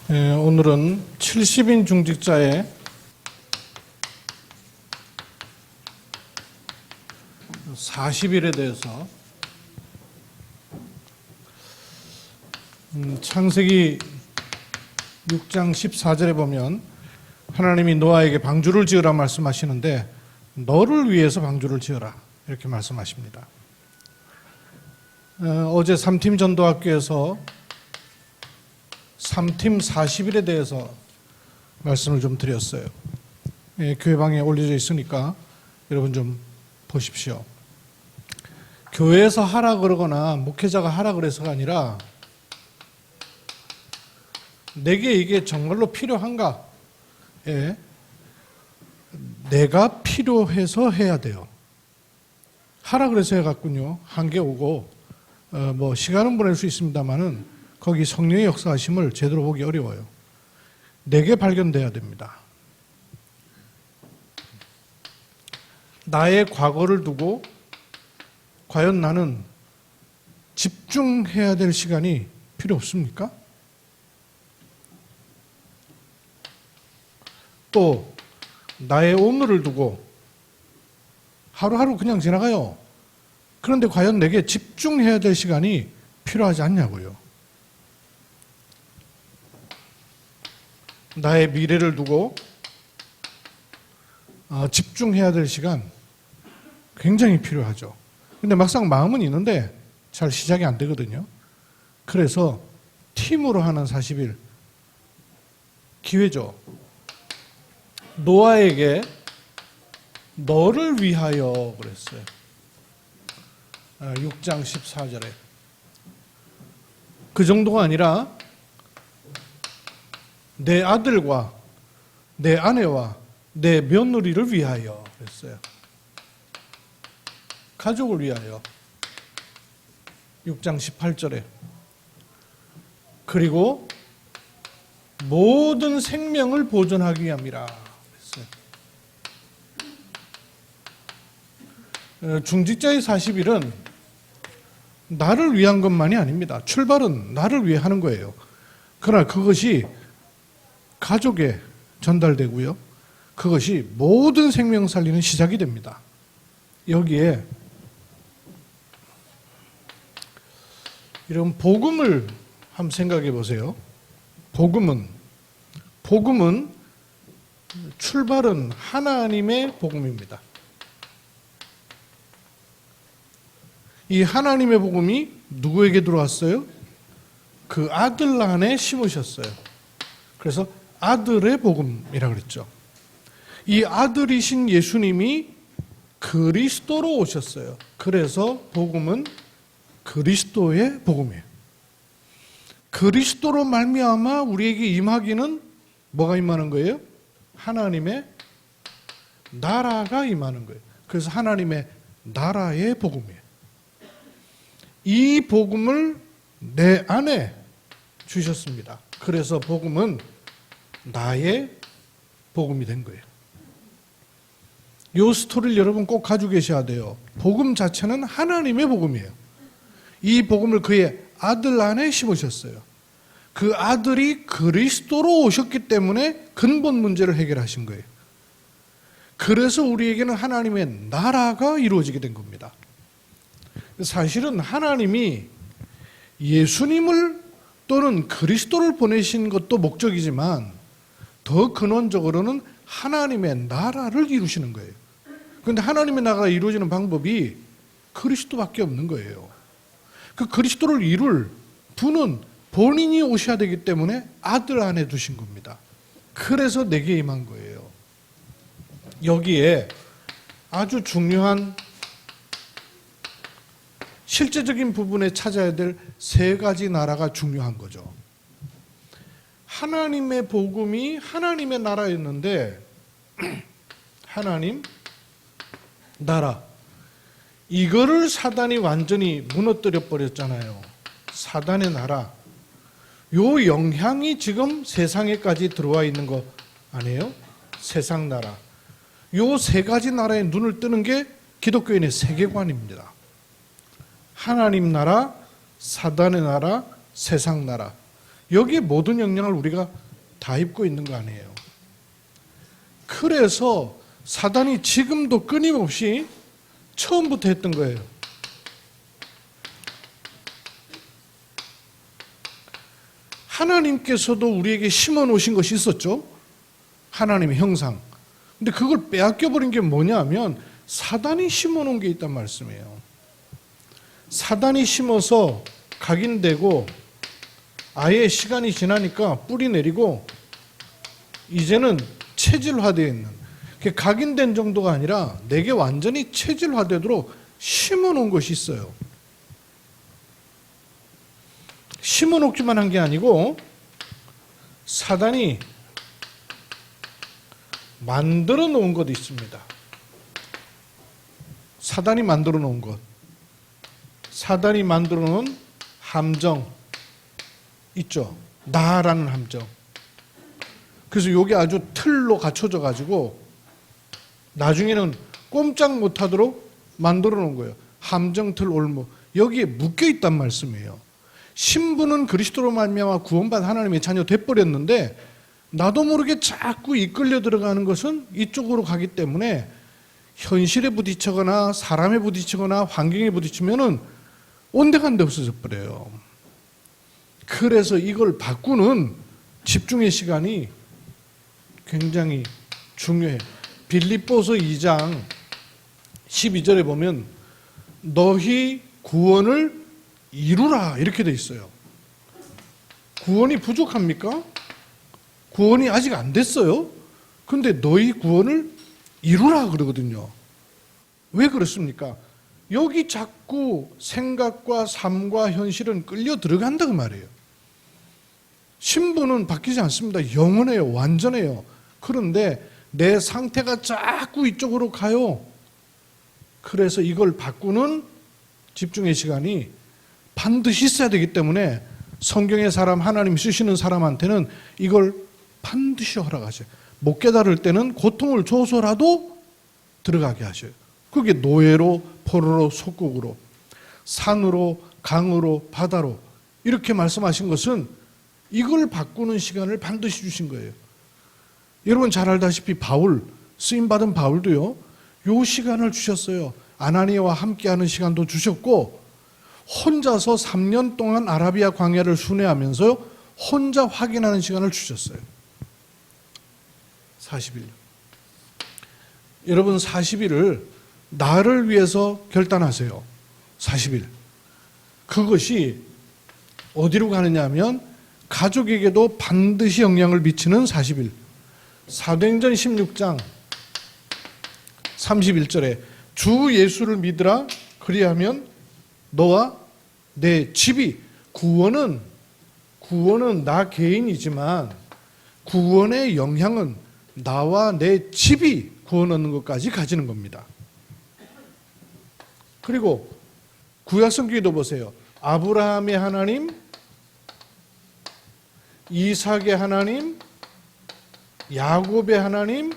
오늘은 70인 중직자의 40일에 대해서 창세기 6장 14절에 보면 하나님이 노아에게 방주를 지으라 말씀하시는데 너를 위해서 방주를 지어라 이렇게 말씀하십니다. 어제 3팀 전도학교에서 3팀 40일에 대해서 말씀을 좀 드렸어요. 교회방에 올려져 있으니까 여러분 좀 보십시오. 교회에서 하라 그러거나 목회자가 하라 그래서가 아니라 내게 이게 정말로 필요한가? 내가 필요해서 해야 돼요. 하라 그래서 해갔군요. 한계 오고 뭐 시간은 보낼 수 있습니다만은 거기 성령의 역사하심을 제대로 보기 어려워요. 내게 발견돼야 됩니다. 나의 과거를 두고 과연 나는 집중해야 될 시간이 필요 없습니까? 또 나의 오늘을 두고 하루하루 그냥 지나가요. 그런데 과연 내게 집중해야 될 시간이 필요하지 않냐고요. 나의 미래를 두고 집중해야 될 시간 굉장히 필요하죠. 근데 막상 마음은 있는데 잘 시작이 안 되거든요. 그래서 팀으로 하는 40일 기회죠. 노아에게 너를 위하여 그랬어요. 6장 14절에. 그 정도가 아니라 내 아들과 내 아내와 내 며느리를 위하여 그랬어요. 가족을 위하여. 6장 18절에. 그리고 모든 생명을 보존하기 위함이라 그랬어요. 중직자의 40일은 나를 위한 것만이 아닙니다. 출발은 나를 위해 하는 거예요. 그러나 그것이 가족에 전달되고요. 그것이 모든 생명 살리는 시작이 됩니다. 여기에 이런 복음을 한번 생각해 보세요. 복음은 출발은 하나님의 복음입니다. 이 하나님의 복음이 누구에게 들어왔어요? 그 아들 안에 심으셨어요. 그래서 아들의 복음이라고 그랬죠. 이 아들이신 예수님이 그리스도로 오셨어요. 그래서 복음은 그리스도의 복음이에요. 그리스도로 말미암아 우리에게 임하기는 뭐가 임하는 거예요? 하나님의 나라가 임하는 거예요. 그래서 하나님의 나라의 복음이에요. 이 복음을 내 안에 주셨습니다. 그래서 복음은 나의 복음이 된 거예요. 이 스토리를 여러분 꼭 가지고 계셔야 돼요. 복음 자체는 하나님의 복음이에요. 이 복음을 그의 아들 안에 심으셨어요. 그 아들이 그리스도로 오셨기 때문에 근본 문제를 해결하신 거예요. 그래서 우리에게는 하나님의 나라가 이루어지게 된 겁니다. 사실은 하나님이 예수님을 또는 그리스도를 보내신 것도 목적이지만 더 근원적으로는 하나님의 나라를 이루시는 거예요. 그런데 하나님의 나라가 이루어지는 방법이 그리스도밖에 없는 거예요. 그 그리스도를 이룰 분은 본인이 오셔야 되기 때문에 아들 안에 두신 겁니다. 그래서 내게 임한 거예요. 여기에 아주 중요한 실제적인 부분에 찾아야 될 세 가지 나라가 중요한 거죠. 하나님의 복음이 하나님의 나라였는데 하나님 나라 이거를 사단이 완전히 무너뜨려 버렸잖아요. 사단의 나라 요 영향이 지금 세상에까지 들어와 있는 거 아니에요? 세상 나라 요 세 가지 나라에 눈을 뜨는 게 기독교인의 세계관입니다. 하나님 나라, 사단의 나라, 세상 나라 여기에 모든 영향을 우리가 다 입고 있는 거 아니에요. 그래서 사단이 지금도 끊임없이 처음부터 했던 거예요. 하나님께서도 우리에게 심어 놓으신 것이 있었죠. 하나님의 형상. 근데 그걸 빼앗겨 버린 게 뭐냐면 사단이 심어 놓은 게 있단 말씀이에요. 사단이 심어서 각인되고 아예 시간이 지나니까 뿌리 내리고 이제는 체질화되어 있는, 각인된 정도가 아니라 내게 완전히 체질화되도록 심어 놓은 것이 있어요. 심어 놓기만 한 게 아니고 사단이 만들어 놓은 것도 있습니다. 사단이 만들어 놓은 것. 사단이 만들어 놓은 함정 있죠. 나라는 함정. 그래서 이게 아주 틀로 갖춰져 가지고 나중에는 꼼짝 못하도록 만들어 놓은 거예요. 함정, 틀, 올무. 여기에 묶여 있단 말씀이에요. 신부는 그리스도로 말미암아 구원받은 하나님의 자녀 돼버렸는데 나도 모르게 자꾸 이끌려 들어가는 것은 이쪽으로 가기 때문에 현실에 부딪히거나 사람에 부딪히거나 환경에 부딪히면은 온데간데 없어져 버려요. 그래서 이걸 바꾸는 집중의 시간이 굉장히 중요해요. 빌립보서 2장 12절에 보면 너희 구원을 이루라 이렇게 돼 있어요. 구원이 부족합니까? 구원이 아직 안 됐어요. 근데 너희 구원을 이루라 그러거든요. 왜 그렇습니까? 여기 자꾸 생각과 삶과 현실은 끌려 들어간다 그 말이에요. 신분은 바뀌지 않습니다. 영원해요. 완전해요. 그런데 내 상태가 자꾸 이쪽으로 가요. 그래서 이걸 바꾸는 집중의 시간이 반드시 있어야 되기 때문에 성경의 사람, 하나님 쓰시는 사람한테는 이걸 반드시 허락하셔요. 못 깨달을 때는 고통을 줘서라도 들어가게 하셔요. 그게 노예로, 포로로, 속국으로, 산으로, 강으로, 바다로 이렇게 말씀하신 것은 이걸 바꾸는 시간을 반드시 주신 거예요. 여러분 잘 알다시피 바울, 쓰임받은 바울도요, 요 시간을 주셨어요. 아나니아와 함께하는 시간도 주셨고 혼자서 3년 동안 아라비아 광야를 순회하면서 혼자 확인하는 시간을 주셨어요. 40일. 여러분 40일을 나를 위해서 결단하세요. 40일. 그것이 어디로 가느냐 하면 가족에게도 반드시 영향을 미치는 40일. 사도행전 16장 31절에 주 예수를 믿으라 그리하면 너와 내 집이, 구원은 나 개인이지만 구원의 영향은 나와 내 집이 구원 얻는 것까지 가지는 겁니다. 그리고 구약 성경에도 보세요. 아브라함의 하나님, 이삭의 하나님, 야곱의 하나님,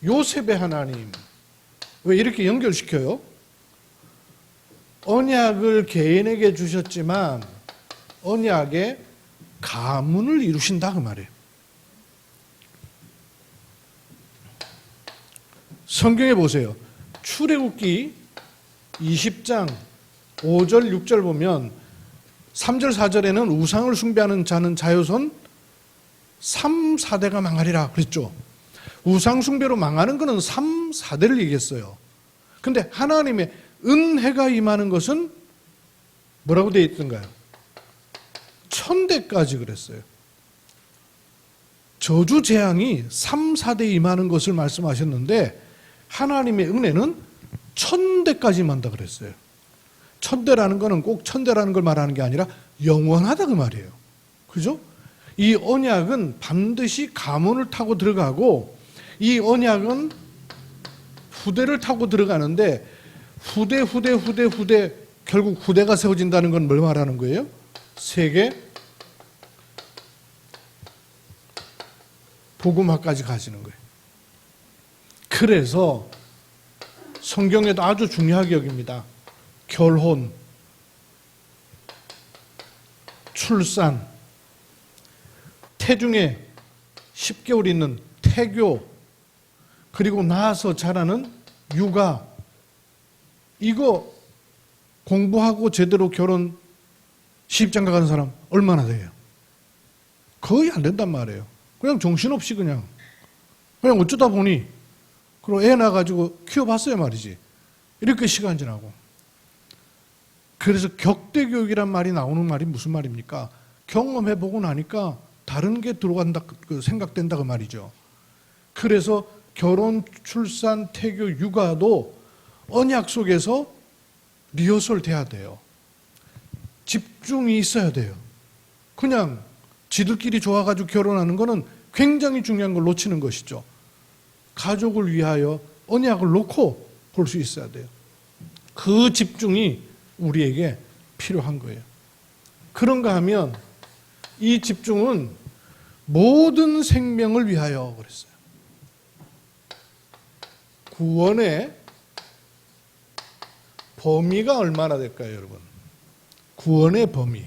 요셉의 하나님. 왜 이렇게 연결시켜요? 언약을 개인에게 주셨지만 언약의 가문을 이루신다 그 말이에요. 성경에 보세요. 출애굽기 20장 5절 6절 보면 3절 4절에는 우상을 숭배하는 자는 자손 3, 4대가 망하리라 그랬죠. 우상 숭배로 망하는 것은 3, 4대를 얘기했어요. 근데 하나님의 은혜가 임하는 것은 뭐라고 되어 있던가요? 1000대까지 그랬어요. 저주 재앙이 3, 4대에 임하는 것을 말씀하셨는데 하나님의 은혜는 1000대까지 임한다 그랬어요. 1000대라는 것은 꼭 1000대라는 걸 말하는 게 아니라 영원하다 그 말이에요. 그죠? 이 언약은 반드시 가문을 타고 들어가고 이 언약은 후대를 타고 들어가는데 후대 결국 후대가 세워진다는 건 뭘 말하는 거예요? 세계 복음화까지 가지는 거예요. 그래서 성경에도 아주 중요하게 여깁니다. 결혼, 출산, 태중에 10개월 있는 태교, 그리고 나서 자라는 육아, 이거 공부하고 제대로 결혼 시집장가 가는 사람 얼마나 돼요? 거의 안 된단 말이에요. 그냥 정신없이 그냥 어쩌다 보니 그리고 애 낳아가지고 키워봤어요 말이지. 이렇게 시간 지나고. 그래서 격대교육이란 말이 나오는 말이 무슨 말입니까? 경험해보고 나니까 다른 게 들어간다, 생각된다 그 말이죠. 그래서 결혼, 출산, 태교, 육아도 언약 속에서 리허설 돼야 돼요. 집중이 있어야 돼요. 그냥 지들끼리 좋아가지고 결혼하는 거는 굉장히 중요한 걸 놓치는 것이죠. 가족을 위하여 언약을 놓고 볼 수 있어야 돼요. 그 집중이 우리에게 필요한 거예요. 그런가 하면 이 집중은 모든 생명을 위하여 그랬어요. 구원의 범위가 얼마나 될까요, 여러분? 구원의 범위.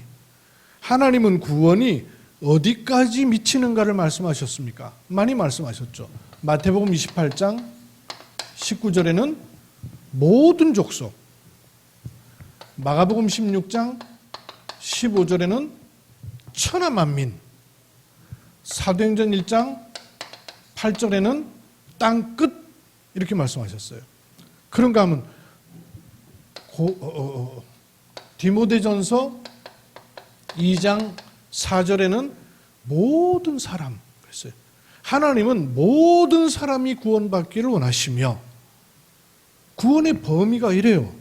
하나님은 구원이 어디까지 미치는가를 말씀하셨습니까? 많이 말씀하셨죠. 마태복음 28장 19절에는 모든 족속, 마가복음 16장 15절에는 천하 만민, 사도행전 1장 8절에는 땅 끝, 이렇게 말씀하셨어요. 그런가 하면 디모데전서 2장 4절에는 모든 사람 그랬어요. 하나님은 모든 사람이 구원받기를 원하시며 구원의 범위가 이래요.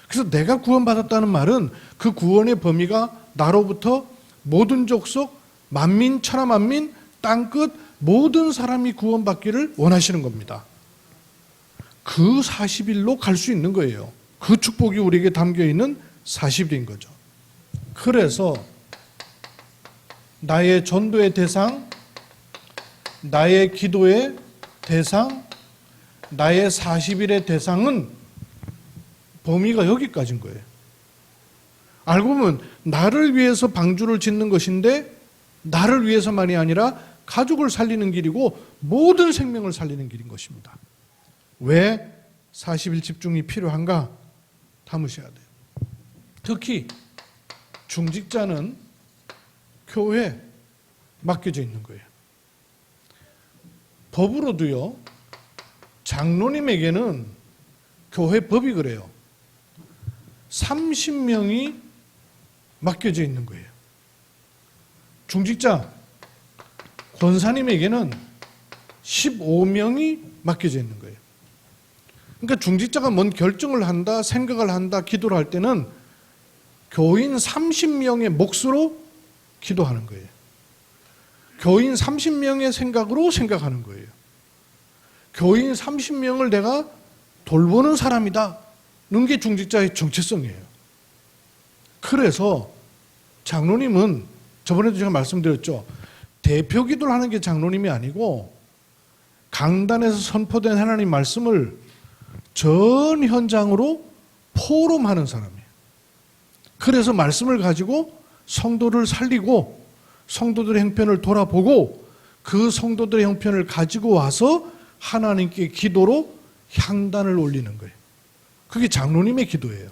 그래서 내가 구원받았다는 말은 그 구원의 범위가 나로부터 모든 족속, 만민, 천하 만민, 땅끝 모든 사람이 구원받기를 원하시는 겁니다. 그 40일로 갈 수 있는 거예요. 그 축복이 우리에게 담겨있는 40일인 거죠. 그래서 나의 전도의 대상, 나의 기도의 대상, 나의 40일의 대상은 범위가 여기까지인 거예요. 알고 보면 나를 위해서 방주를 짓는 것인데 나를 위해서만이 아니라 가족을 살리는 길이고 모든 생명을 살리는 길인 것입니다. 왜 40일 집중이 필요한가? 담으셔야 돼요. 특히 중직자는 교회에 맡겨져 있는 거예요. 법으로도요, 장로님에게는 교회 법이 그래요. 30명이 맡겨져 있는 거예요. 중직자, 권사님에게는 15명이 맡겨져 있는 거예요. 그러니까 중직자가 뭔 결정을 한다, 생각을 한다, 기도를 할 때는 교인 30명의 몫으로 기도하는 거예요. 교인 30명의 생각으로 생각하는 거예요. 교인 30명을 내가 돌보는 사람이다. 는 게 중직자의 정체성이에요. 그래서 장로님은 저번에도 제가 말씀드렸죠. 대표 기도를 하는 게 장로님이 아니고 강단에서 선포된 하나님 말씀을 전 현장으로 포럼하는 사람이에요. 그래서 말씀을 가지고 성도를 살리고 성도들의 형편을 돌아보고 그 성도들의 형편을 가지고 와서 하나님께 기도로 향단을 올리는 거예요. 그게 장로님의 기도예요.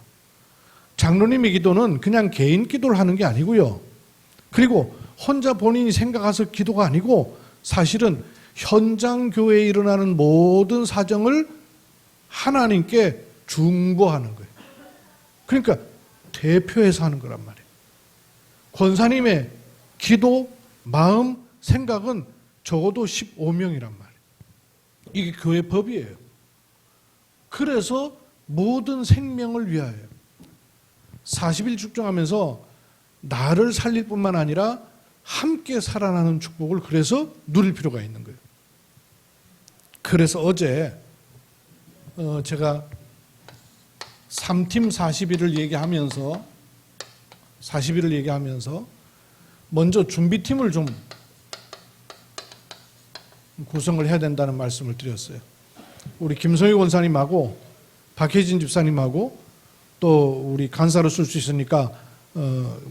장로님의 기도는 그냥 개인 기도를 하는 게 아니고요. 그리고 혼자 본인이 생각해서 기도가 아니고 사실은 현장 교회에 일어나는 모든 사정을 하나님께 중보하는 거예요. 그러니까 대표해서 하는 거란 말이에요. 권사님의 기도, 마음, 생각은 적어도 15명이란 말이에요. 이게 교회 법이에요. 그래서 모든 생명을 위하여 40일 축정하면서 나를 살릴 뿐만 아니라 함께 살아나는 축복을 그래서 누릴 필요가 있는 거예요. 그래서 어제 제가 3팀 40일을 얘기하면서 먼저 준비팀을 좀 구성을 해야 된다는 말씀을 드렸어요. 우리 김성희 원사님하고 박혜진 집사님하고 또 우리 간사로 쓸 수 있으니까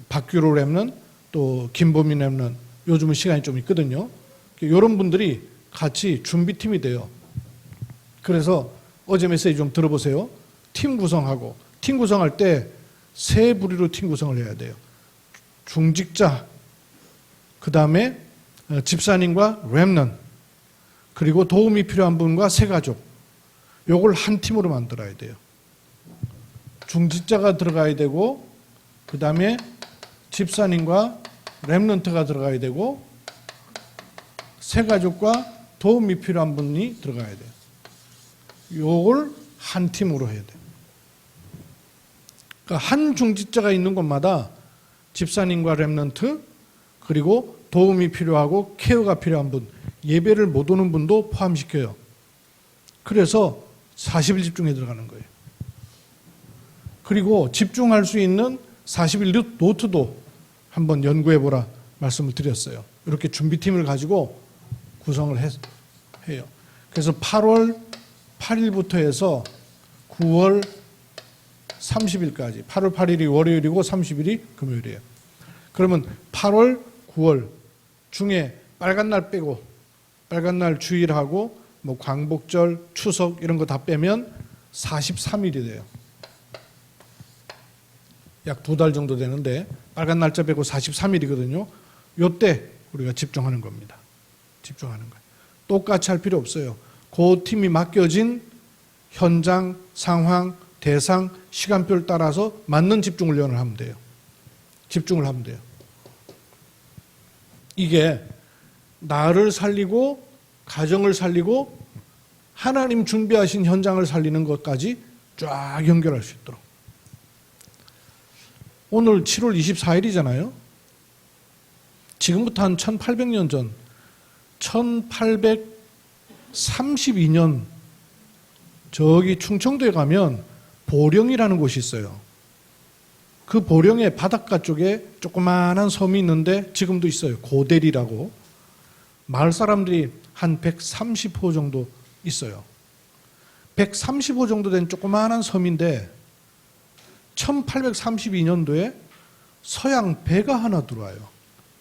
박규로 랩는 또 김보민 랩는 요즘은 시간이 좀 있거든요. 이런 분들이 같이 준비팀이 돼요. 그래서 어제 메시지 좀 들어보세요. 팀 구성하고, 팀 구성할 때 세 부류로 팀 구성을 해야 돼요. 중직자, 그 다음에 집사님과 렘넌트, 그리고 도움이 필요한 분과 새가족, 요걸 한 팀으로 만들어야 돼요. 중직자가 들어가야 되고, 그 다음에 집사님과 렘넌트가 들어가야 되고, 새가족과 도움이 필요한 분이 들어가야 돼요. 요걸 한 팀으로 해야 돼요. 그러니까 한 중직자가 있는 곳마다 집사님과 렘넌트, 그리고 도움이 필요하고 케어가 필요한 분, 예배를 못 오는 분도 포함시켜요. 그래서 40일 집중에 들어가는 거예요. 그리고 집중할 수 있는 40일 노트도 한번 연구해보라 말씀을 드렸어요. 이렇게 준비팀을 가지고 구성을 해요. 그래서 8월 8일부터 해서 9월 30일까지, 8월 8일이 월요일이고 30일이 금요일이에요. 그러면 8월, 9월 중에 빨간 날 빼고, 빨간 날 주일하고 뭐 광복절, 추석 이런 거 다 빼면 43일이 돼요. 약 2달 정도 되는데 빨간 날짜 빼고 43일이거든요. 요때 우리가 집중하는 겁니다. 집중하는 거예요. 똑같이 할 필요 없어요. 그 팀이 맡겨진 현장, 상황, 대상, 시간표를 따라서 맞는 집중 훈련을 하면 돼요. 집중을 하면 돼요. 이게 나를 살리고 가정을 살리고 하나님 준비하신 현장을 살리는 것까지 쫙 연결할 수 있도록. 오늘 7월 24일이잖아요. 지금부터 한 1800년 전, 1832년 저기 충청도에 가면 보령이라는 곳이 있어요. 그 보령의 바닷가 쪽에 조그마한 섬이 있는데 지금도 있어요. 고대리라고. 마을 사람들이 한 130호 정도 있어요. 130호 정도 된 조그마한 섬인데 1832년도에 서양 배가 하나 들어와요.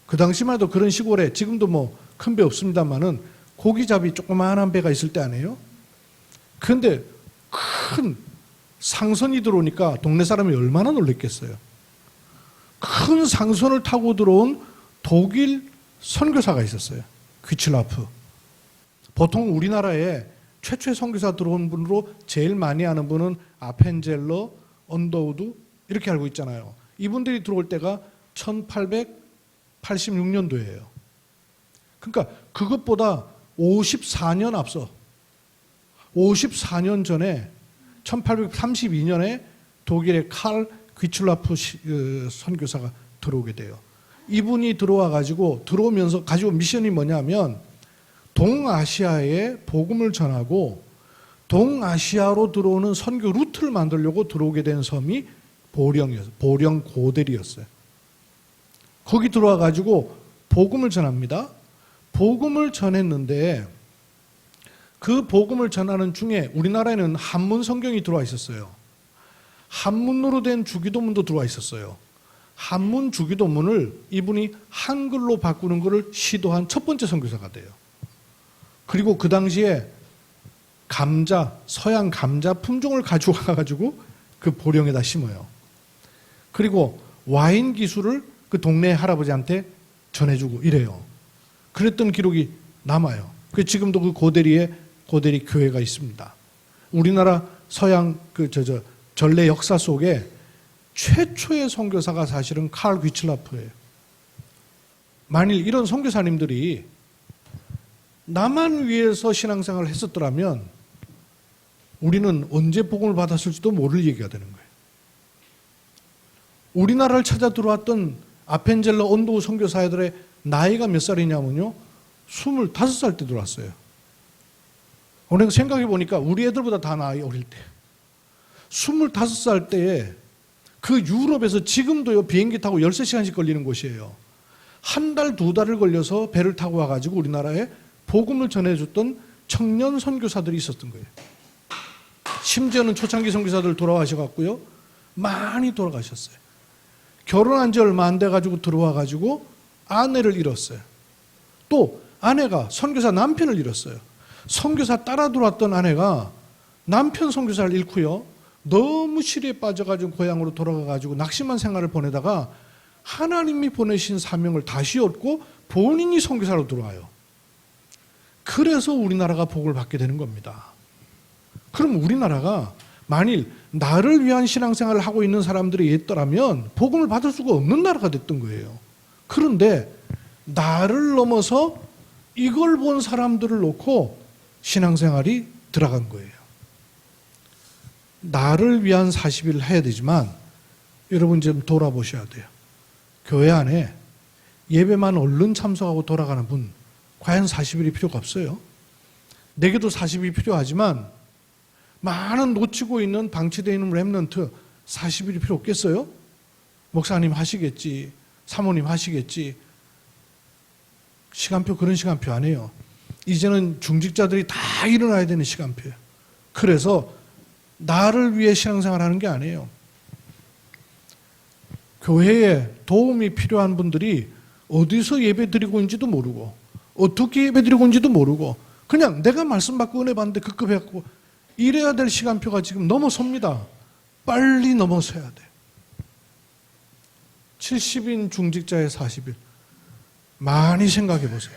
그 당시만 해도 그런 시골에, 지금도 뭐 큰 배 없습니다만은 고기잡이 조그마한 배가 있을 때 아니에요? 그런데 큰 상선이 들어오니까 동네 사람이 얼마나 놀랬겠어요. 큰 상선을 타고 들어온 독일 선교사가 있었어요. 귀칠라프. 보통 우리나라에 최초의 선교사 들어온 분으로 제일 많이 아는 분은 아펜젤러, 언더우드 이렇게 알고 있잖아요. 이분들이 들어올 때가 1886년도예요. 그러니까 그것보다 54년 앞서, 54년 전에 1832년에 독일의 칼 귀출라프 선교사가 들어오게 돼요. 이분이 들어와가지고, 들어오면서 가지고 미션이 뭐냐면 동아시아에 복음을 전하고 동아시아로 들어오는 선교 루트를 만들려고 들어오게 된 섬이 보령이었어요. 보령 고대리였어요. 거기 들어와가지고 복음을 전합니다. 복음을 전했는데 그 복음을 전하는 중에 우리나라에는 한문 성경이 들어와 있었어요. 한문으로 된 주기도문도 들어와 있었어요. 한문 주기도문을 이분이 한글로 바꾸는 것을 시도한 첫 번째 선교사가 돼요. 그리고 그 당시에 감자, 서양 감자 품종을 가지고 가가지고 그 보령에다 심어요. 그리고 와인 기술을 그 동네 할아버지한테 전해주고 이래요. 그랬던 기록이 남아요. 지금도 그 고대리 교회가 있습니다. 우리나라 서양 전래 역사 속에 최초의 선교사가 사실은 칼 귀칠라프예요. 만일 이런 선교사님들이 나만 위해서 신앙생활을 했었더라면 우리는 언제 복음을 받았을지도 모를 얘기가 되는 거예요. 우리나라를 찾아 들어왔던 아펜젤러 언도우 선교사들의 나이가 몇 살이냐면요, 25살 때 들어왔어요. 우리가 생각해 보니까 우리 애들보다 다 나이 어릴 때, 25살 때에 그 유럽에서 지금도요 비행기 타고 13시간씩 걸리는 곳이에요. 한 달, 2달을 걸려서 배를 타고 와가지고 우리나라에 복음을 전해줬던 청년 선교사들이 있었던 거예요. 심지어는 초창기 선교사들 돌아가셔갖고요, 많이 돌아가셨어요. 결혼한 지 얼마 안 돼가지고 들어와가지고 아내를 잃었어요. 또 아내가 선교사 남편을 잃었어요. 선교사 따라 들어왔던 아내가 남편 선교사를 잃고요. 너무 시리에 빠져가지고 고향으로 돌아가가지고 낙심한 생활을 보내다가 하나님이 보내신 사명을 다시 얻고 본인이 선교사로 들어와요. 그래서 우리나라가 복을 받게 되는 겁니다. 그럼 우리나라가 만일 나를 위한 신앙생활을 하고 있는 사람들이 있더라면 복음을 받을 수가 없는 나라가 됐던 거예요. 그런데 나를 넘어서 이걸 본 사람들을 놓고 신앙생활이 들어간 거예요. 나를 위한 40일을 해야 되지만 여러분 좀 돌아보셔야 돼요. 교회 안에 예배만 얼른 참석하고 돌아가는 분 과연 40일이 필요가 없어요. 내게도 40일이 필요하지만 많은 놓치고 있는 방치되어 있는 렘넌트 40일이 필요 없겠어요? 목사님 하시겠지, 사모님 하시겠지. 시간표 그런 시간표 아니에요. 이제는 중직자들이 다 일어나야 되는 시간표예요. 그래서 나를 위해 신앙생활하는 게 아니에요. 교회에 도움이 필요한 분들이 어디서 예배 드리고 있는지도 모르고 어떻게 예배 드리고 있는지도 모르고 그냥 내가 말씀 받고 은혜 받는데 급급해갖고 이래야 될 시간표가 지금 넘어섭니다. 빨리 넘어서야 돼요. 70인 중직자의 40일 많이 생각해 보세요.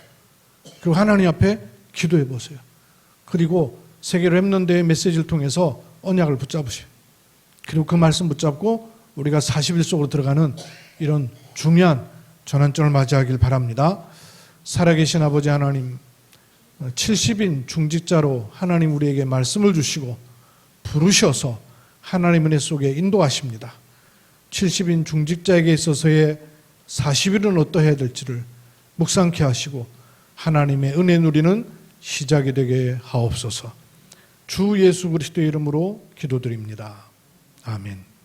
그리고 하나님 앞에 기도해 보세요. 그리고 세계 렘넌트의 메시지를 통해서 언약을 붙잡으세요. 그리고 그 말씀 붙잡고 우리가 40일 속으로 들어가는 이런 중요한 전환점을 맞이하길 바랍니다. 살아계신 아버지 하나님, 70인 중직자로 하나님 우리에게 말씀을 주시고 부르셔서 하나님 은혜 속에 인도하십니다. 70인 중직자에게 있어서의 40일은 어떠해야 될지를 묵상케 하시고 하나님의 은혜 누리는 시작이 되게 하옵소서. 주 예수 그리스도의 이름으로 기도드립니다. 아멘.